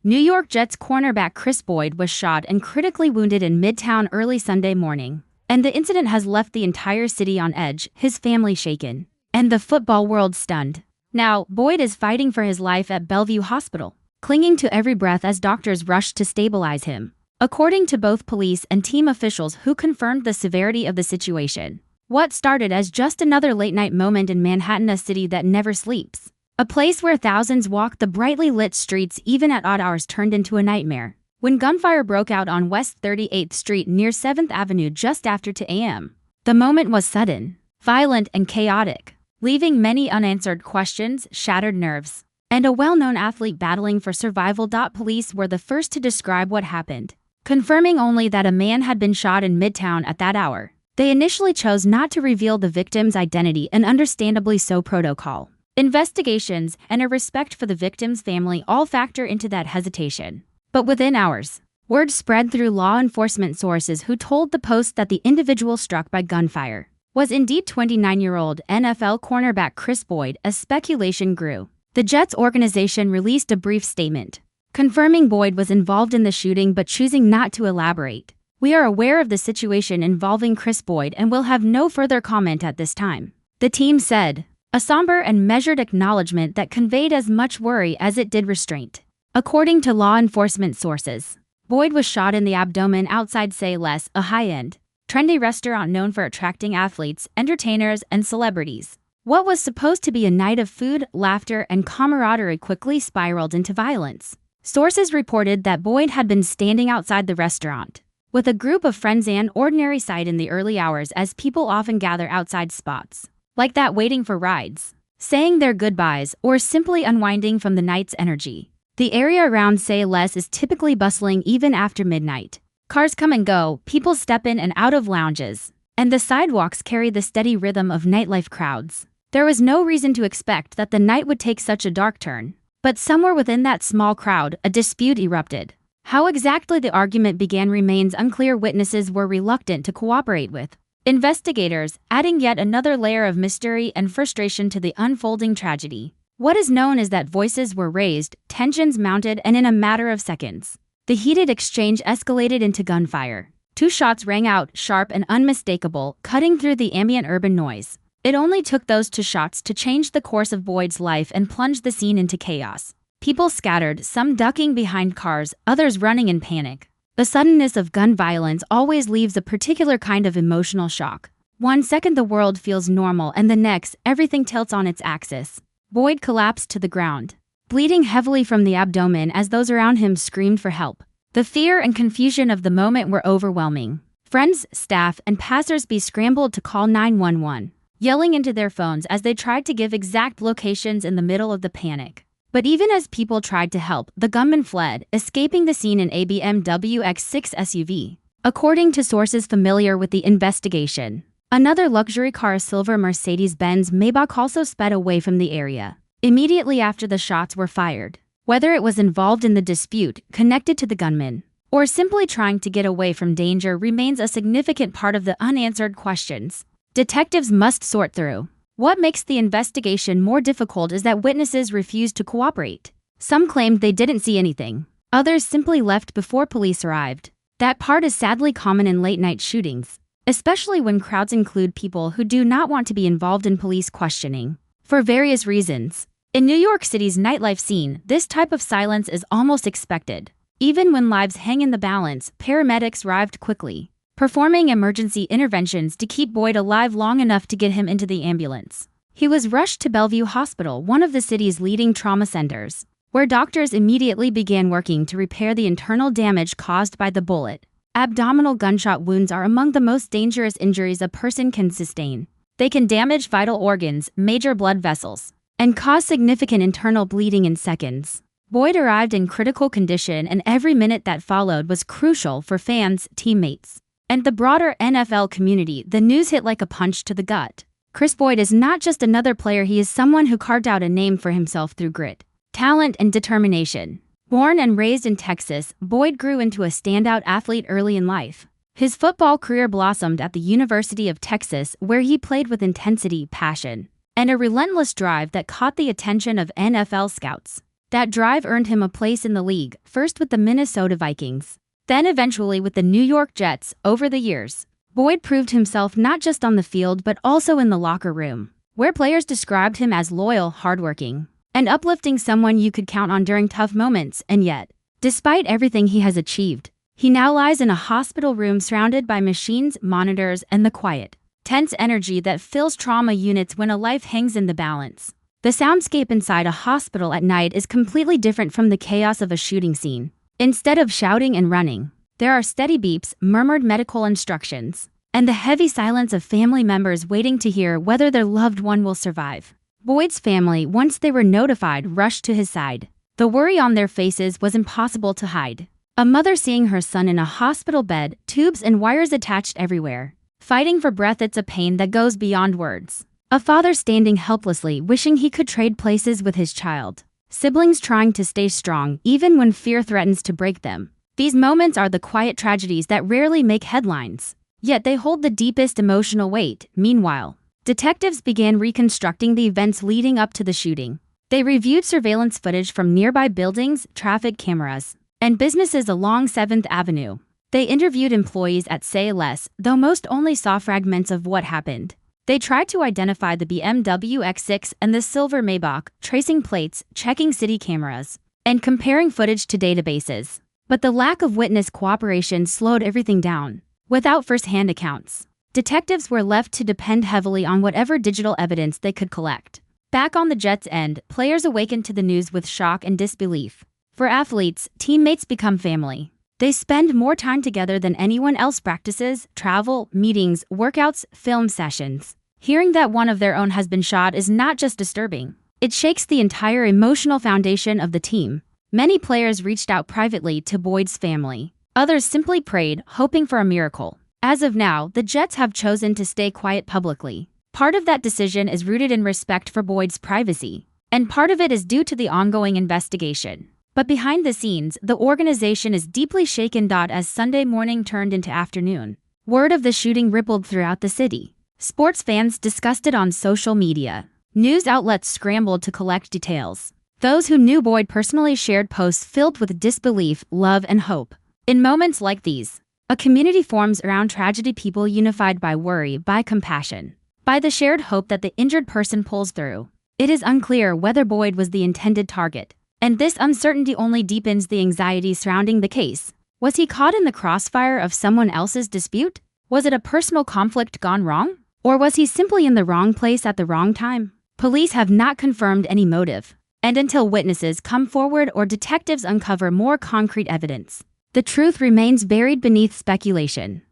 New York Jets cornerback Kris Boyd was shot and critically wounded in Midtown early Sunday morning. And the incident has left the entire city on edge, his family shaken, and the football world stunned. Now, Boyd is fighting for his life at Bellevue Hospital, clinging to every breath as doctors rush to stabilize him. According to both police and team officials who confirmed the severity of the situation, what started as just another late-night moment in Manhattan, a city that never sleeps, a place where thousands walk the brightly lit streets even at odd hours, turned into a nightmare when gunfire broke out on West 38th Street near 7th Avenue just after 2 a.m. The moment was sudden, violent, and chaotic, leaving many unanswered questions, shattered nerves, and a well-known athlete battling for survival. Police were the first to describe what happened, confirming only that a man had been shot in Midtown at that hour. They initially chose not to reveal the victim's identity, and understandably so. Protocol, investigations, and a respect for the victim's family all factor into that hesitation. But within hours, word spread through law enforcement sources who told the Post that the individual struck by gunfire was indeed 29-year-old NFL cornerback Kris Boyd. As speculation grew, the Jets organization released a brief statement, confirming Boyd was involved in the shooting but choosing not to elaborate. "We are aware of the situation involving Kris Boyd and will have no further comment at this time," the team said, a somber and measured acknowledgement that conveyed as much worry as it did restraint. According to law enforcement sources, Boyd was shot in the abdomen outside Say Less, a high-end, trendy restaurant known for attracting athletes, entertainers, and celebrities. What was supposed to be a night of food, laughter, and camaraderie quickly spiraled into violence. Sources reported that Boyd had been standing outside the restaurant with a group of friends, an ordinary sight in the early hours, as people often gather outside spots like that, waiting for rides, saying their goodbyes, or simply unwinding from the night's energy. The area around Say Less is typically bustling even after midnight. Cars come and go, people step in and out of lounges, and the sidewalks carry the steady rhythm of nightlife crowds. There was no reason to expect that the night would take such a dark turn. But somewhere within that small crowd, a dispute erupted. How exactly the argument began remains unclear. Witnesses were reluctant to cooperate with investigators, adding yet another layer of mystery and frustration to the unfolding tragedy. What is known is that voices were raised, tensions mounted, and in a matter of seconds, the heated exchange escalated into gunfire. 2 shots rang out, sharp and unmistakable, cutting through the ambient urban noise. It only took those 2 shots to change the course of Boyd's life and plunge the scene into chaos. People scattered, some ducking behind cars, others running in panic. The suddenness of gun violence always leaves a particular kind of emotional shock. One second the world feels normal, and the next, everything tilts on its axis. Boyd collapsed to the ground, bleeding heavily from the abdomen as those around him screamed for help. The fear and confusion of the moment were overwhelming. Friends, staff, and passers-by scrambled to call 911, yelling into their phones as they tried to give exact locations in the middle of the panic. But even as people tried to help, the gunman fled, escaping the scene in a BMW X6 SUV. According to sources familiar with the investigation, another luxury car, a silver Mercedes-Benz Maybach, also sped away from the area immediately after the shots were fired. Whether it was involved in the dispute, connected to the gunman, or simply trying to get away from danger remains a significant part of the unanswered questions detectives must sort through. What makes the investigation more difficult is that witnesses refused to cooperate. Some claimed they didn't see anything. Others simply left before police arrived. That part is sadly common in late-night shootings, especially when crowds include people who do not want to be involved in police questioning for various reasons. In New York City's nightlife scene, this type of silence is almost expected. Even when lives hang in the balance, paramedics arrived quickly, performing emergency interventions to keep Boyd alive long enough to get him into the ambulance. He was rushed to Bellevue Hospital, one of the city's leading trauma centers, where doctors immediately began working to repair the internal damage caused by the bullet. Abdominal gunshot wounds are among the most dangerous injuries a person can sustain. They can damage vital organs, major blood vessels, and cause significant internal bleeding in seconds. Boyd arrived in critical condition, and every minute that followed was crucial for fans, teammates, and the broader NFL community. The news hit like a punch to the gut. Kris Boyd is not just another player, he is someone who carved out a name for himself through grit, talent, and determination. Born and raised in Texas, Boyd grew into a standout athlete early in life. His football career blossomed at the University of Texas, where he played with intensity, passion, and a relentless drive that caught the attention of NFL scouts. That drive earned him a place in the league, first with the Minnesota Vikings, then eventually with the New York Jets. Over the years, Boyd proved himself not just on the field but also in the locker room, where players described him as loyal, hardworking, and uplifting, someone you could count on during tough moments. And yet, despite everything he has achieved, he now lies in a hospital room surrounded by machines, monitors, and the quiet, tense energy that fills trauma units when a life hangs in the balance. The soundscape inside a hospital at night is completely different from the chaos of a shooting scene. Instead of shouting and running, there are steady beeps, murmured medical instructions, and the heavy silence of family members waiting to hear whether their loved one will survive. Boyd's family, once they were notified, rushed to his side. The worry on their faces was impossible to hide. A mother seeing her son in a hospital bed, tubes and wires attached everywhere, fighting for breath, it's a pain that goes beyond words. A father standing helplessly, wishing he could trade places with his child. Siblings trying to stay strong even when fear threatens to break them. These moments are the quiet tragedies that rarely make headlines, yet they hold the deepest emotional weight. Meanwhile, detectives began reconstructing the events leading up to the shooting. They reviewed surveillance footage from nearby buildings, traffic cameras, and businesses along 7th Avenue. They interviewed employees at Say Less, though most only saw fragments of what happened. They tried to identify the BMW X6 and the silver Maybach, tracing plates, checking city cameras, and comparing footage to databases. But the lack of witness cooperation slowed everything down. Without first-hand accounts, detectives were left to depend heavily on whatever digital evidence they could collect. Back on the Jets' end, players awakened to the news with shock and disbelief. For athletes, teammates become family. They spend more time together than anyone else. Practices, travel, meetings, workouts, film sessions. Hearing that one of their own has been shot is not just disturbing. It shakes the entire emotional foundation of the team. Many players reached out privately to Boyd's family. Others simply prayed, hoping for a miracle. As of now, the Jets have chosen to stay quiet publicly. Part of that decision is rooted in respect for Boyd's privacy, and part of it is due to the ongoing investigation. But behind the scenes, the organization is deeply shaken. As Sunday morning turned into afternoon, word of the shooting rippled throughout the city. Sports fans discussed it on social media. News outlets scrambled to collect details. Those who knew Boyd personally shared posts filled with disbelief, love, and hope. In moments like these, a community forms around tragedy, people unified by worry, by compassion, by the shared hope that the injured person pulls through. It is unclear whether Boyd was the intended target, and this uncertainty only deepens the anxiety surrounding the case. Was he caught in the crossfire of someone else's dispute? Was it a personal conflict gone wrong? Or was he simply in the wrong place at the wrong time? Police have not confirmed any motive, and until witnesses come forward or detectives uncover more concrete evidence, the truth remains buried beneath speculation.